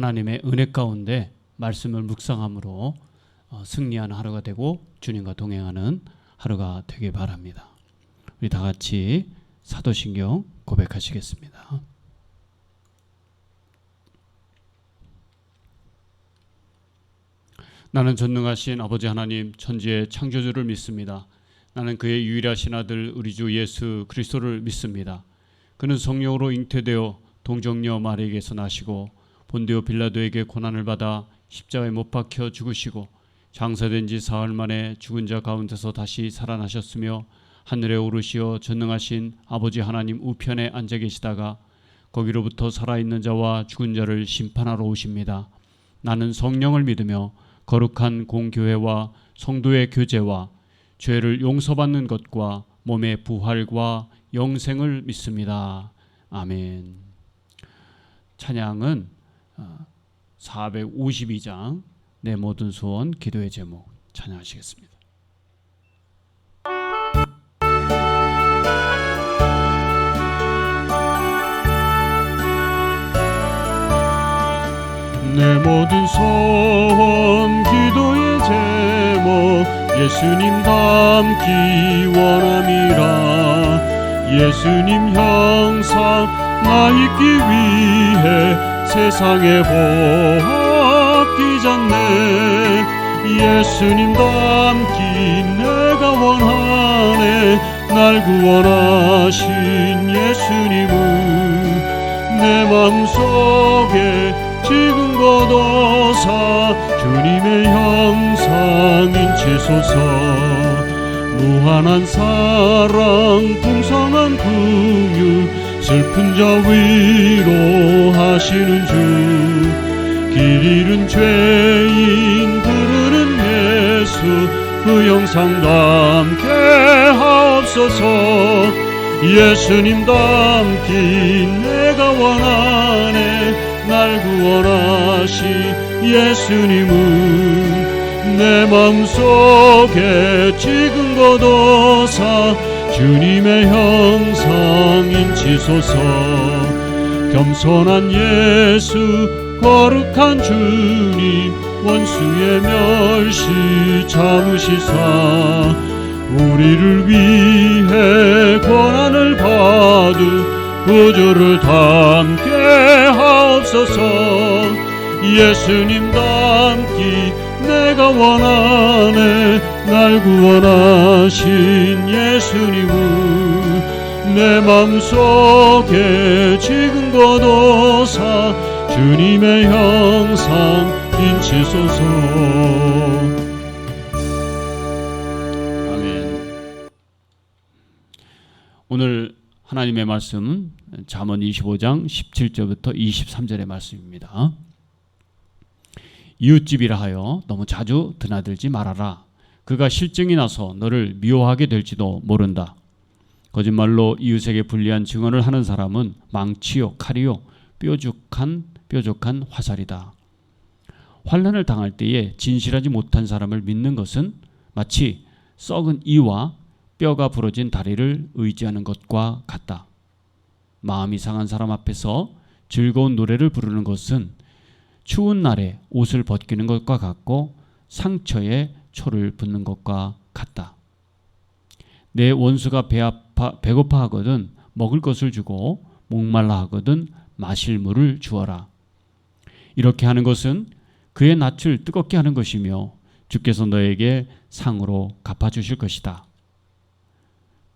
하나님의 은혜 가운데 말씀을 묵상함으로 승리하는 하루가 되고 주님과 동행하는 하루가 되길 바랍니다. 우리 다 같이 사도신경 고백하시겠습니다. 나는 전능하신 아버지 하나님 천지의 창조주를 믿습니다. 나는 그의 유일하신 아들 우리 주 예수 그리스도를 믿습니다. 그는 성령으로 잉태되어 동정녀 마리에게서 나시고 본디오 빌라도에게 고난을 받아 십자가에 못 박혀 죽으시고 장사된 지 사흘 만에 죽은 자 가운데서 다시 살아나셨으며 하늘에 오르시어 전능하신 아버지 하나님 우편에 앉아 계시다가 거기로부터 살아있는 자와 죽은 자를 심판하러 오십니다. 나는 성령을 믿으며 거룩한 공교회와 성도의 교제와 죄를 용서받는 것과 몸의 부활과 영생을 믿습니다. 아멘. 찬양은 452장 내 모든 소원 기도의 제목 찬양하시겠습니다. 내 모든 소원 기도의 제목 예수님 닮기 원함이라. 예수님 형상 나 있기 위해 세상에 보합기잖네. 예수님 닮기 내가 원하네. 날 구원하신 예수님은 내 마음속에 지금 거둬사 주님의 형상 인치소서. 무한한 사랑 풍성한 긍휼 슬픈 자 위로하시는 주. 길 잃은 죄인 부르는 예수 그 형상 닮게 하옵소서. 예수님 닮기 내가 원하네. 날 구원하신 예수님은 내 마음속에 지금 거둬사 주님의 형상 인치소서. 겸손한 예수 거룩한 주님 원수의 멸시 참으시사 우리를 위해 고난을 받은 구주를 닮게 하옵소서. 예수님 닮기 내가 원하네. 날 구원하신 예수님은 내 마음속에 지금 거둬사 주님의 형상 인치소서. 아멘. 오늘 하나님의 말씀은 잠언 25장 17절부터 23절의 말씀입니다. 이웃집이라 하여 너무 자주 드나들지 말아라. 그가 실증이 나서 너를 미워하게 될지도 모른다. 거짓말로 이웃에게 불리한 증언을 하는 사람은 망치요 칼이요 뾰족한 화살이다. 환난을 당할 때에 진실하지 못한 사람을 믿는 것은 마치 썩은 이와 뼈가 부러진 다리를 의지하는 것과 같다. 마음이 상한 사람 앞에서 즐거운 노래를 부르는 것은 추운 날에 옷을 벗기는 것과 같고 상처에 초를 붓는 것과 같다. 내 원수가 배고파 하거든 먹을 것을 주고 목말라 하거든 마실 물을 주어라. 이렇게 하는 것은 그의 낯을 뜨겁게 하는 것이며 주께서 너에게 상으로 갚아주실 것이다.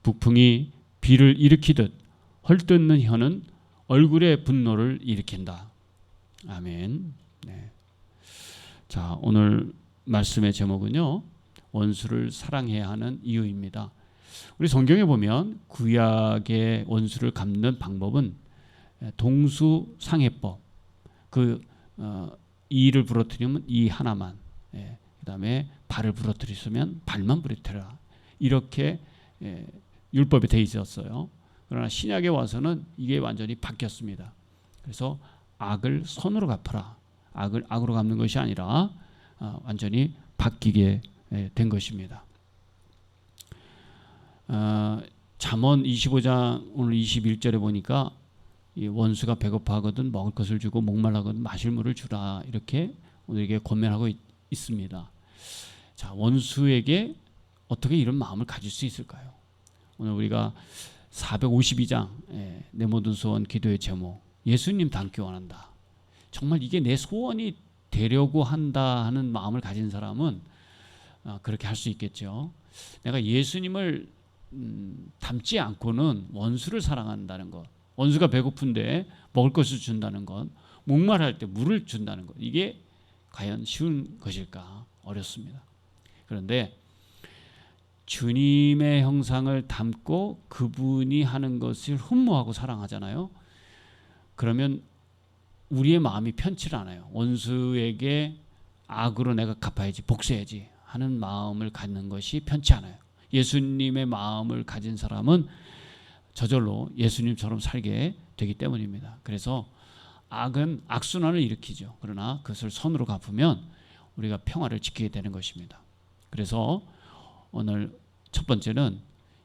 북풍이 비를 일으키듯 헐뜯는 혀는 얼굴에 분노를 일으킨다. 아멘. 네. 자, 오늘 말씀의 제목은요, 원수를 사랑해야 하는 이유입니다. 우리 성경에 보면 구약의 원수를 갚는 방법은 동수상해법. 이를 부러뜨리면 이 하나만, 그 다음에 발을 부러뜨리면 발만 부러뜨려라. 이렇게 율법이 돼 있었어요. 그러나 신약에 와서는 이게 완전히 바뀌었습니다. 그래서 악을 선으로 갚아라. 악을 악으로 갚는 것이 아니라 완전히 바뀌게 된 것입니다. 잠언 25장 오늘 21절에 보니까 이 원수가 배고파하거든 먹을 것을 주고 목말라거든 마실 물을 주라, 이렇게 우리에게 권면하고 있습니다. 자, 원수에게 어떻게 이런 마음을 가질 수 있을까요? 오늘 우리가 452장 내 모든 소원 기도의 제목, 예수님 닮기 원한다. 정말 이게 내 소원이 되려고 한다 하는 마음을 가진 사람은 그렇게 할 수 있겠죠. 내가 예수님을 닮지 않고는 원수를 사랑한다는 것, 원수가 배고픈데 먹을 것을 준다는 것, 목말할 때 물을 준다는 것, 이게 과연 쉬운 것일까? 어렵습니다. 그런데 주님의 형상을 닮고 그분이 하는 것을 흠모하고 사랑하잖아요. 그러면 우리의 마음이 편치를 않아요. 원수에게 악으로 내가 갚아야지, 복수해야지 하는 마음을 갖는 것이 편치 않아요. 예수님의 마음을 가진 사람은 저절로 예수님처럼 살게 되기 때문입니다. 그래서 악은 악순환을 일으키죠. 그러나 그것을 선으로 갚으면 우리가 평화를 지키게 되는 것입니다. 그래서 오늘 첫 번째는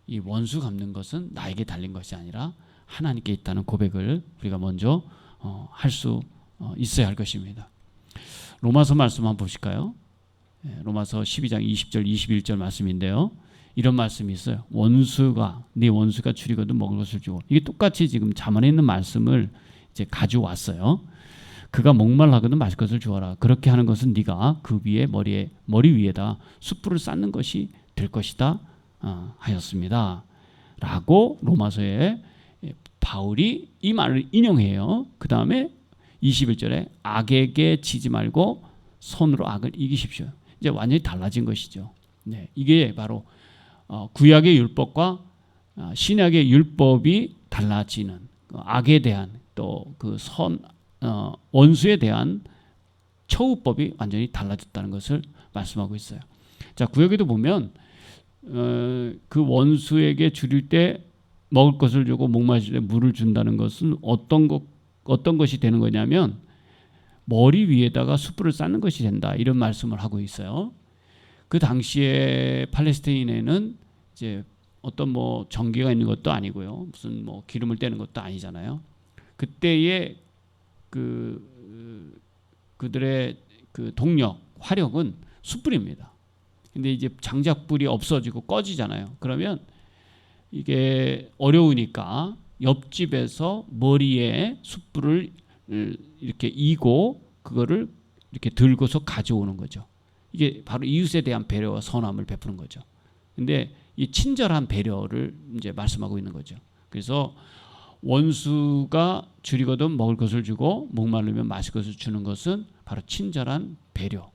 이 원수 갚는 것은 나에게 달린 것이 아니라 하나님께 있다는 고백을 우리가 먼저 할 수 있어야 할 것입니다. 로마서 말씀 한번 보실까요? 로마서 12장 20절 21절 말씀인데요. 이런 말씀이 있어요. 네 원수가 줄이거든 먹을 것을 주고. 이게 똑같이 지금 잠언에 있는 말씀을 이제 가져왔어요. 그가 목말라거든 마실 것을 주어라. 그렇게 하는 것은 네가 그 위에 머리 위에다 숯불을 쌓는 것이 될 것이다 하였습니다. 라고 로마서에 바울이 이 말을 인용해요. 그 다음에 21절에 악에게 지지 말고 손으로 악을 이기십시오. 이제 완전히 달라진 것이죠. 네, 이게 바로 구약의 율법과 신약의 율법이 달라지는, 악에 대한 또 그 원수에 대한 처우법이 완전히 달라졌다는 것을 말씀하고 있어요. 자, 구약에도 보면 그 원수에게 줄일 때 먹을 것을 주고 목마실 때 물을 준다는 것은 어떤 것이 되는 거냐면 머리 위에다가 숯불을 쌓는 것이 된다, 이런 말씀을 하고 있어요. 그 당시에 팔레스타인에는 이제 어떤 뭐 전기가 있는 것도 아니고요, 무슨 뭐 기름을 떼는 것도 아니잖아요. 그때의 그들의 그 동력, 화력은 숯불입니다. 근데 이제 장작불이 없어지고 꺼지잖아요. 그러면 이게 어려우니까 옆집에서 머리에 숯불을 이렇게 이고 그거를 이렇게 들고서 가져오는 거죠. 이게 바로 이웃에 대한 배려와 선함을 베푸는 거죠. 근데 이 친절한 배려를 이제 말씀하고 있는 거죠. 그래서 원수가 줄이거든 먹을 것을 주고 목마르면 마실 것을 주는 것은 바로 친절한 배려,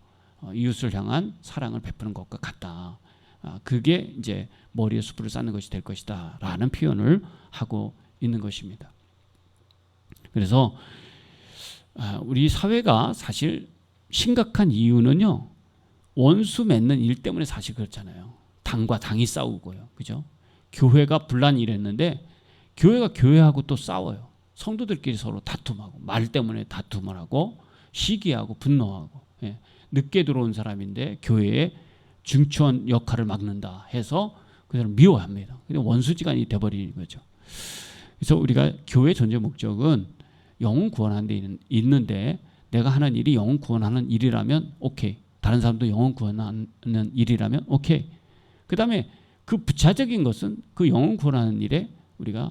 이웃을 향한 사랑을 베푸는 것과 같다. 그게 이제 머리에 숯불을 쌓는 것이 될 것이다 라는 표현을 하고 있는 것입니다. 그래서 우리 사회가 사실 심각한 이유는요, 원수 맺는 일 때문에 사실 그렇잖아요. 당과 당이 싸우고요, 그죠? 교회가 분란이 일었는데 교회가 교회하고 또 싸워요. 성도들끼리 서로 다툼하고 말 때문에 다툼을 하고 시기하고 분노하고, 늦게 들어온 사람인데 교회에 중추원 역할을 맡는다 해서 그 사람 미워합니다. 원수지간이 돼버리는 거죠. 그래서 우리가 교회 존재 목적은 영혼 구원하는 데 있는데, 내가 하는 일이 영혼 구원하는 일이라면 오케이, 다른 사람도 영혼 구원하는 일이라면 오케이. 그 다음에 그 부차적인 것은 그 영혼 구원하는 일에 우리가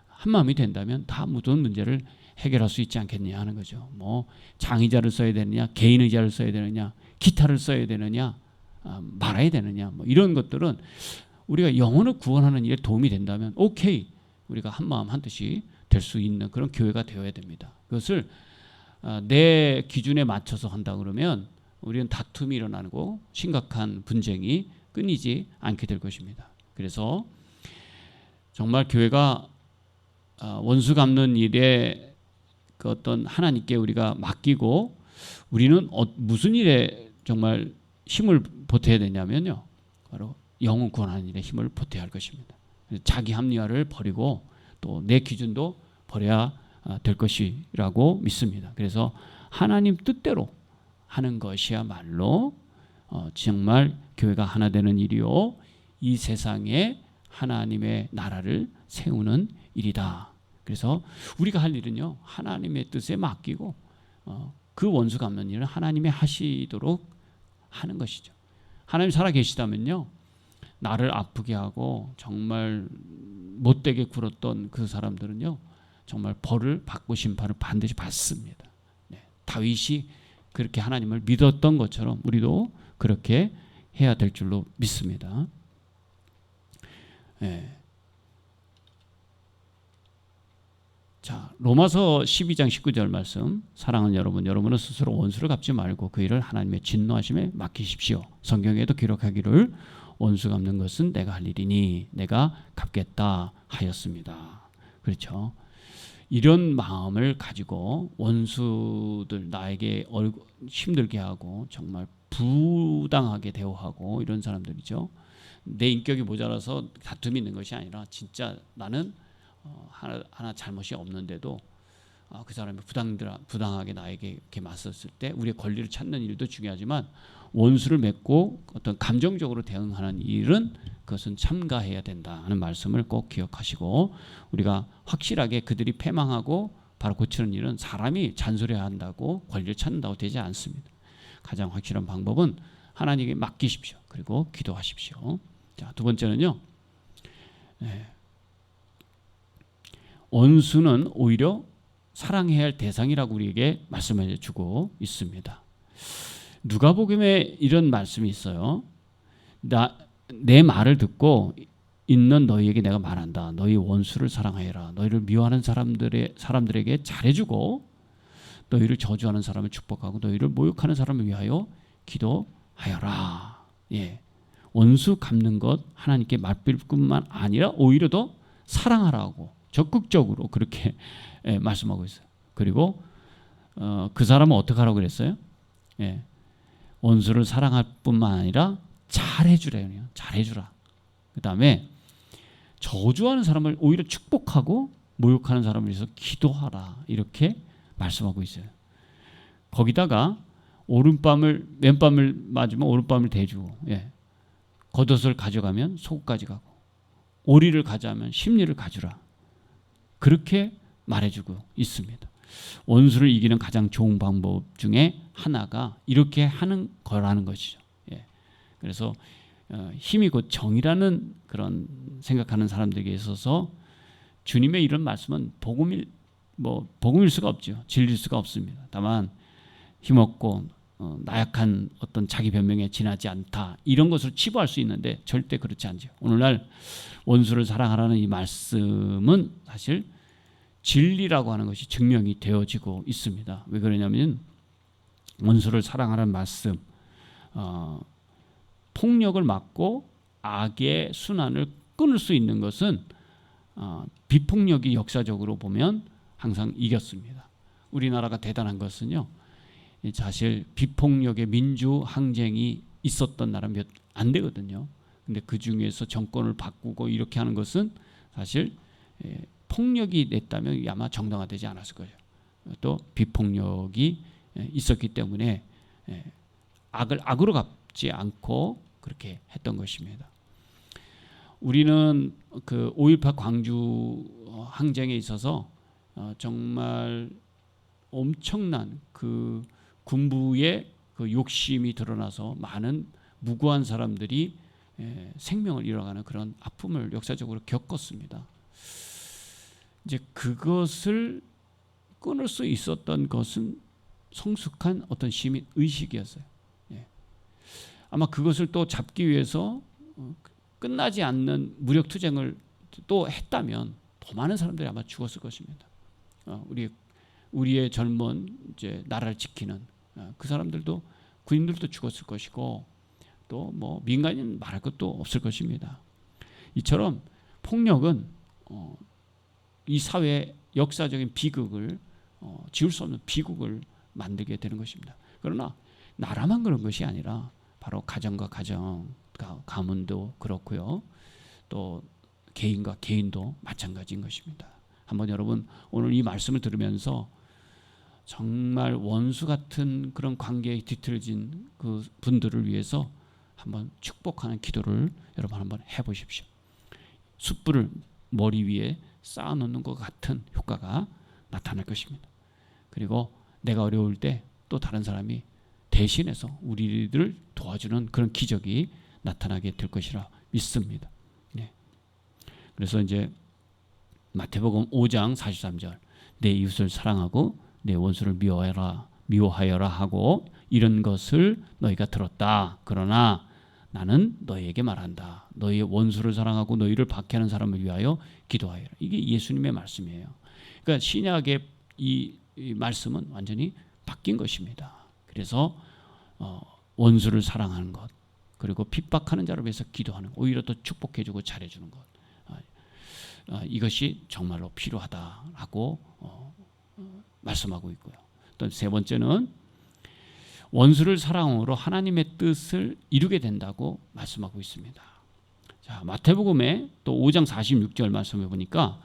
한마음이 된다면 다 모든 문제를 해결할 수 있지 않겠냐 하는 거죠. 뭐 장의자를 써야 되느냐, 개인 의자를 써야 되느냐, 기타를 써야 되느냐, 말아야 되느냐, 뭐 이런 것들은 우리가 영혼을 구원하는 일에 도움이 된다면 오케이, 우리가 한마음 한뜻이 될 수 있는 그런 교회가 되어야 됩니다. 그것을 내 기준에 맞춰서 한다 그러면 우리는 다툼이 일어나고 심각한 분쟁이 끊이지 않게 될 것입니다. 그래서 정말 교회가 원수 갚는 일에 그 어떤 하나님께 우리가 맡기고, 우리는 무슨 일에 정말 힘을 보태야 되냐면요, 바로 영혼 구원하는 일에 힘을 보태야 할 것입니다. 자기 합리화를 버리고 또 내 기준도 버려야 될 것이라고 믿습니다. 그래서 하나님 뜻대로 하는 것이야말로 정말 교회가 하나 되는 일이요, 이 세상에 하나님의 나라를 세우는 일이다. 그래서 우리가 할 일은요, 하나님의 뜻에 맡기고 그 원수 갚는 일은 하나님이 하시도록 하는 것이죠. 하나님 살아 계시다면요, 나를 아프게 하고 정말 못되게 굴었던 그 사람들은요, 정말 벌을 받고 심판을 반드시 받습니다. 네, 다윗이 그렇게 하나님을 믿었던 것처럼 우리도 그렇게 해야 될 줄로 믿습니다. 네. 자, 로마서 12장 19절 말씀. 사랑하는 여러분은 스스로 원수를 갚지 말고 그 일을 하나님의 진노하심에 맡기십시오. 성경에도 기록하기를 원수 갚는 것은 내가 할 일이니 내가 갚겠다 하였습니다. 그렇죠. 이런 마음을 가지고 원수들 나에게 힘들게 하고 정말 부당하게 대우하고 이런 사람들이죠. 내 인격이 모자라서 다툼이 있는 것이 아니라 진짜 나는 하나 잘못이 없는데도 그 사람이 부당하게 나에게 이렇게 맞섰을 때 우리의 권리를 찾는 일도 중요하지만 원수를 맺고 어떤 감정적으로 대응하는 일은 그것은 삼가해야 된다는 말씀을 꼭 기억하시고, 우리가 확실하게 그들이 패망하고 바로 고치는 일은 사람이 잔소리한다고 권리를 찾는다고 되지 않습니다. 가장 확실한 방법은 하나님께 맡기십시오. 그리고 기도하십시오. 자, 두 번째는요, 원수는 오히려 사랑해야 할 대상이라고 우리에게 말씀해 주고 있습니다. 누가복음에 이런 말씀이 있어요. 내 말을 듣고 있는 너희에게 내가 말한다. 너희 원수를 사랑하여라. 너희를 미워하는 사람들에게 잘해주고 너희를 저주하는 사람을 축복하고 너희를 모욕하는 사람을 위하여 기도하여라. 예, 원수 갚는 것 하나님께 맡길 뿐만 아니라 오히려 더 사랑하라고 적극적으로 그렇게 말씀하고 있어요. 그리고 그 사람은 어떻게 하라고 그랬어요? 예, 원수를 사랑할 뿐만 아니라 잘해주래요. 잘해주라. 그 다음에 저주하는 사람을 오히려 축복하고 모욕하는 사람을 위해서 기도하라. 이렇게 말씀하고 있어요. 거기다가 왼밤을 맞으면 오른밤을 대주고, 겉옷을 가져가면 속옷까지 가고, 오리를 가져가면 심리를 가주라. 그렇게 말해주고 있습니다. 원수를 이기는 가장 좋은 방법 중에 하나가 이렇게 하는 거라는 것이죠. 그래서 힘이 곧 정이라는 그런 생각하는 사람들에게 있어서 주님의 이런 말씀은 복음일 수가 없죠. 진리일 수가 없습니다. 다만 힘없고 나약한 어떤 자기 변명에 지나지 않다, 이런 것을 치부할 수 있는데 절대 그렇지 않죠. 오늘날 원수를 사랑하라는 이 말씀은 사실 진리라고 하는 것이 증명이 되어지고 있습니다. 왜 그러냐면 원수를 사랑하라는 말씀, 폭력을 막고 악의 순환을 끊을 수 있는 것은 비폭력이 역사적으로 보면 항상 이겼습니다. 우리나라가 대단한 것은요, 사실 비폭력의 민주 항쟁이 있었던 나라 몇 안 되거든요. 근데 그 중에서 정권을 바꾸고 이렇게 하는 것은 사실 폭력이 냈다면 아마 정당화되지 않았을 거예요. 또 비폭력이 있었기 때문에 악을 악으로 갚지 않고 그렇게 했던 것입니다. 우리는 그 5.18 광주 항쟁에 있어서 정말 엄청난 그 군부의 그 욕심이 드러나서 많은 무고한 사람들이 생명을 잃어가는 그런 아픔을 역사적으로 겪었습니다. 이제 그것을 끊을 수 있었던 것은 성숙한 어떤 시민 의식이었어요. 아마 그것을 또 잡기 위해서 끝나지 않는 무력 투쟁을 또 했다면 더 많은 사람들이 아마 죽었을 것입니다. 우리의 젊은 이제 나라를 지키는 그 사람들도, 군인들도 죽었을 것이고, 또 뭐 민간인 말할 것도 없을 것입니다. 이처럼 폭력은 이 사회의 역사적인 비극을 지울 수 없는 비극을 만들게 되는 것입니다. 그러나 나라만 그런 것이 아니라 바로 가정과 가정, 가문도 그렇고요. 또 개인과 개인도 마찬가지인 것입니다. 한번 여러분 오늘 이 말씀을 들으면서 정말 원수 같은 그런 관계에 뒤틀어진 그 분들을 위해서 한번 축복하는 기도를 여러분 한번 해보십시오. 숯불을 머리 위에 쌓아놓는 것 같은 효과가 나타날 것입니다. 그리고 내가 어려울 때 또 다른 사람이 대신해서 우리를 도와주는 그런 기적이 나타나게 될 것이라 믿습니다. 네. 그래서 이제 마태복음 5장 43절 내 이웃을 사랑하고 내 원수를 미워하여라 하고 이런 것을 너희가 들었다. 그러나 나는 너희에게 말한다. 너희의 원수를 사랑하고 너희를 박해하는 사람을 위하여 기도하여라. 이게 예수님의 말씀이에요. 그러니까 신약의 이 말씀은 완전히 바뀐 것입니다. 그래서 원수를 사랑하는 것, 그리고 핍박하는 자를 위해서 기도하는 것, 오히려 더 축복해주고 잘해주는 것, 이것이 정말로 필요하다라고 말씀하고 있고요. 또 세 번째는 원수를 사랑함으로 하나님의 뜻을 이루게 된다고 말씀하고 있습니다. 자, 마태복음에 또 5장 46절 말씀해 보니까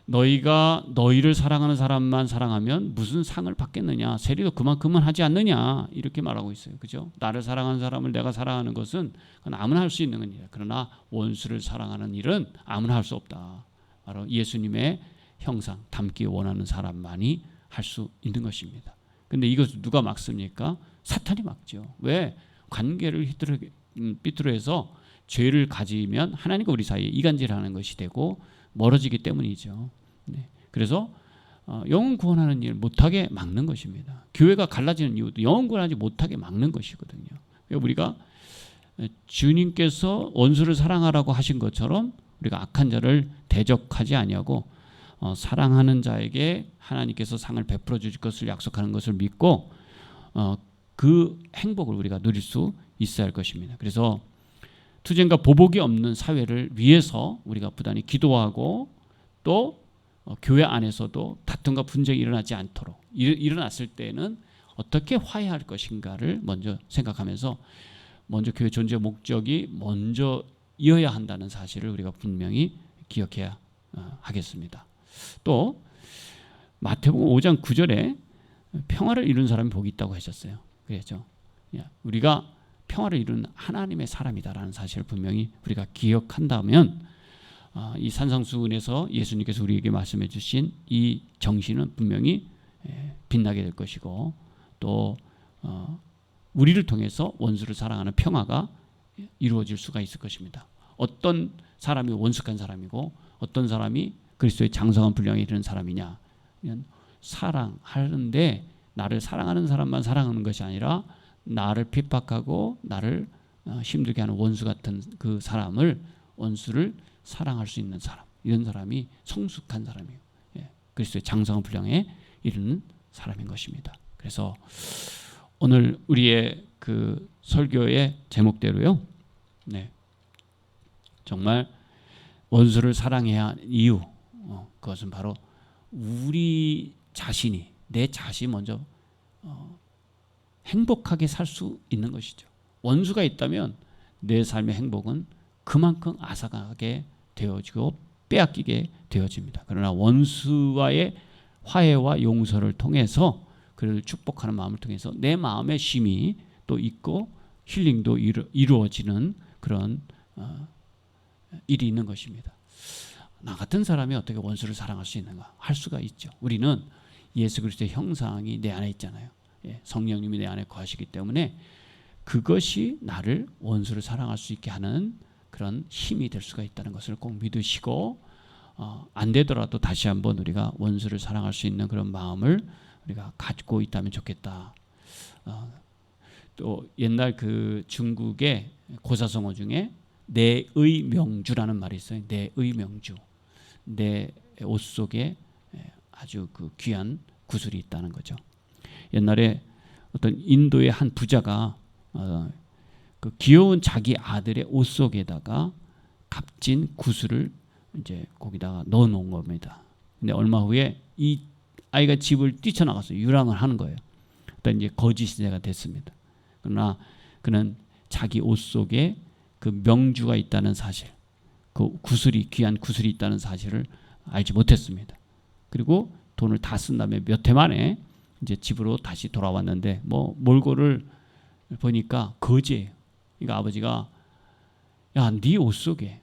너희가 너희를 사랑하는 사람만 사랑하면 무슨 상을 받겠느냐? 세리도 그만큼은 하지 않느냐? 이렇게 말하고 있어요. 그죠? 나를 사랑하는 사람을 내가 사랑하는 것은 그건 아무나 할 수 있는 일이야. 그러나 원수를 사랑하는 일은 아무나 할 수 없다. 바로 예수님의 형상 닮기 원하는 사람만이 할 수 있는 것입니다. 근데 이것을 누가 막습니까? 사탄이 막죠. 왜? 관계를 삐뚤어해서 죄를 가지면 하나님과 우리 사이에 이간질하는 것이 되고 멀어지기 때문이죠. 네. 그래서 영혼 구원하는 일 못하게 막는 것입니다. 교회가 갈라지는 이유도 영혼 구원하지 못하게 막는 것이거든요. 우리가 주님께서 원수를 사랑하라고 하신 것처럼 우리가 악한 자를 대적하지 아니하고 사랑하는 자에게 하나님께서 상을 베풀어 주실 것을 약속하는 것을 믿고 그 행복을 우리가 누릴 수 있어야 할 것입니다. 그래서 투쟁과 보복이 없는 사회를 위해서 우리가 부단히 기도하고 또 교회 안에서도 다툼과 분쟁이 일어나지 않도록 일어났을 때는 어떻게 화해할 것인가를 먼저 생각하면서 먼저 교회 존재 목적이 먼저 이어야 한다는 사실을 우리가 분명히 기억해야 하겠습니다. 또 마태복음 5장 9절에 평화를 이룬 사람이 복이 있다고 하셨어요. 그랬죠. 우리가 평화를 이루는 하나님의 사람이다라는 사실을 분명히 우리가 기억한다면 이 산상수훈에서 예수님께서 우리에게 말씀해 주신 이 정신은 분명히 빛나게 될 것이고 또 우리를 통해서 원수를 사랑하는 평화가 이루어질 수가 있을 것입니다. 어떤 사람이 원숙한 사람이고 어떤 사람이 그리스도의 장성한 분량에 이르는 사람이냐? 사랑하는데 나를 사랑하는 사람만 사랑하는 것이 아니라 나를 핍박하고 나를 힘들게 하는 원수 같은 그 사람을 원수를 사랑할 수 있는 사람, 이런 사람이 성숙한 사람이에요. 그리스도의 장성한 분량에 이르는 사람인 것입니다. 그래서 오늘 우리의 그 설교의 제목대로요, 정말 원수를 사랑해야 하는 이유, 그것은 바로 우리 자신이 내 자신 먼저 행복하게 살 수 있는 것이죠. 원수가 있다면 내 삶의 행복은 그만큼 앗아가게 되어지고 빼앗기게 되어집니다. 그러나 원수와의 화해와 용서를 통해서 그를 축복하는 마음을 통해서 내 마음의 쉼이 또 있고 힐링도 이루어지는 그런 일이 있는 것입니다. 나 같은 사람이 어떻게 원수를 사랑할 수 있는가? 할 수가 있죠. 우리는 예수 그리스도의 형상이 내 안에 있잖아요. 성령님이 내 안에 거하시기 때문에 그것이 나를 원수를 사랑할 수 있게 하는 그런 힘이 될 수가 있다는 것을 꼭 믿으시고 안 되더라도 다시 한번 우리가 원수를 사랑할 수 있는 그런 마음을 우리가 갖고 있다면 좋겠다. 또 옛날 그 중국의 고사성어 중에 내의 명주라는 말이 있어요. 내의 명주. 내 옷 속에 아주 그 귀한 구슬이 있다는 거죠. 옛날에 어떤 인도의 한 부자가 그 귀여운 자기 아들의 옷 속에다가 값진 구슬을 이제 거기다가 넣어 놓은 겁니다. 근데 얼마 후에 이 아이가 집을 뛰쳐나가서 유랑을 하는 거예요. 그러니까 이제 거지 시대가 됐습니다. 그러나 그는 자기 옷 속에 그 명주가 있다는 사실, 그 구슬이 귀한 구슬이 있다는 사실을 알지 못했습니다. 그리고 돈을 다 쓴 다음에 몇 해 만에 이제 집으로 다시 돌아왔는데 뭐 몰골을 보니까 거지예요. 그러니까 아버지가 야, 네 옷 속에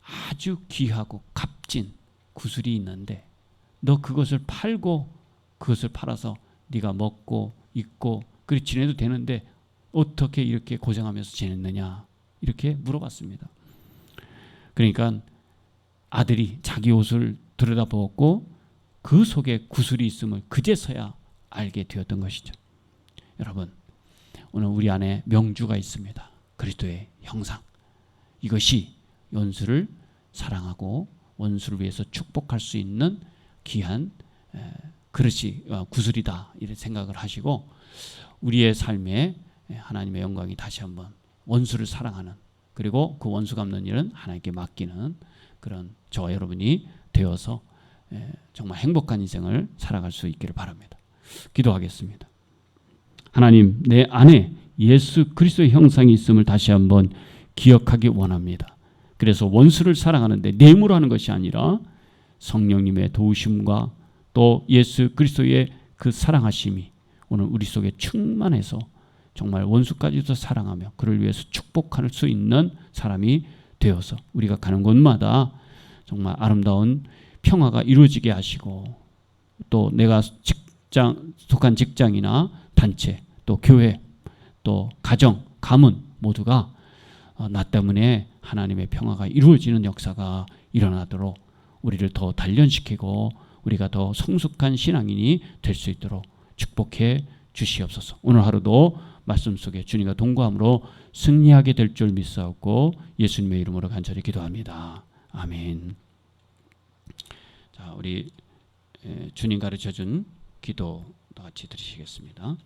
아주 귀하고 값진 구슬이 있는데 너 그것을 팔고 그것을 팔아서 네가 먹고 입고 그렇게 지내도 되는데 어떻게 이렇게 고생하면서 지냈느냐 이렇게 물어봤습니다. 그러니까 아들이 자기 옷을 들여다보았고 그 속에 구슬이 있음을 그제서야 알게 되었던 것이죠. 여러분, 오늘 우리 안에 명주가 있습니다. 그리스도의 형상. 이것이 원수를 사랑하고 원수를 위해서 축복할 수 있는 귀한 그릇이 구슬이다 이렇게 생각을 하시고 우리의 삶에 하나님의 영광이 다시 한번 원수를 사랑하는 그리고 그 원수 갚는 일은 하나님께 맡기는 그런 저와 여러분이 되어서 정말 행복한 인생을 살아갈 수 있기를 바랍니다. 기도하겠습니다. 하나님, 내 안에 예수 그리스도의 형상이 있음을 다시 한번 기억하기 원합니다. 그래서 원수를 사랑하는데 뇌물로 하는 것이 아니라 성령님의 도우심과 또 예수 그리스도의 그 사랑하심이 오늘 우리 속에 충만해서 정말 원수까지도 사랑하며 그를 위해서 축복할 수 있는 사람이 되어서 우리가 가는 곳마다 정말 아름다운 평화가 이루어지게 하시고 또 내가 속한 직장이나 단체 또 교회 또 가정 가문 모두가 나 때문에 하나님의 평화가 이루어지는 역사가 일어나도록 우리를 더 단련시키고 우리가 더 성숙한 신앙인이 될 수 있도록 축복해 주시옵소서. 오늘 하루도 말씀 속에 주님과 동거함으로 승리하게 될 줄 믿사옵고 예수님의 이름으로 간절히 기도합니다. 아멘. 자, 우리 주님 가르쳐준 기도 같이 드리시겠습니다.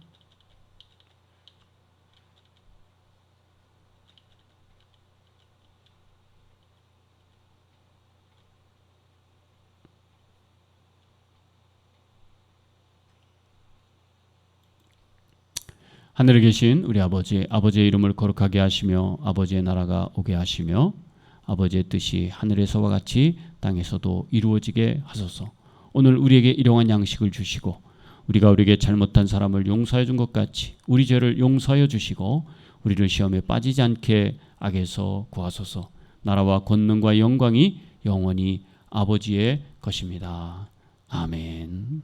하늘에 계신 우리 아버지, 아버지의 이름을 거룩하게 하시며 아버지의 나라가 오게 하시며 아버지의 뜻이 하늘에서와 같이 땅에서도 이루어지게 하소서. 오늘 우리에게 일용할 양식을 주시고 우리가 우리에게 잘못한 사람을 용서해 준 것 같이 우리 죄를 용서하여 주시고 우리를 시험에 빠지지 않게 악에서 구하소서. 나라와 권능과 영광이 영원히 아버지의 것입니다. 아멘.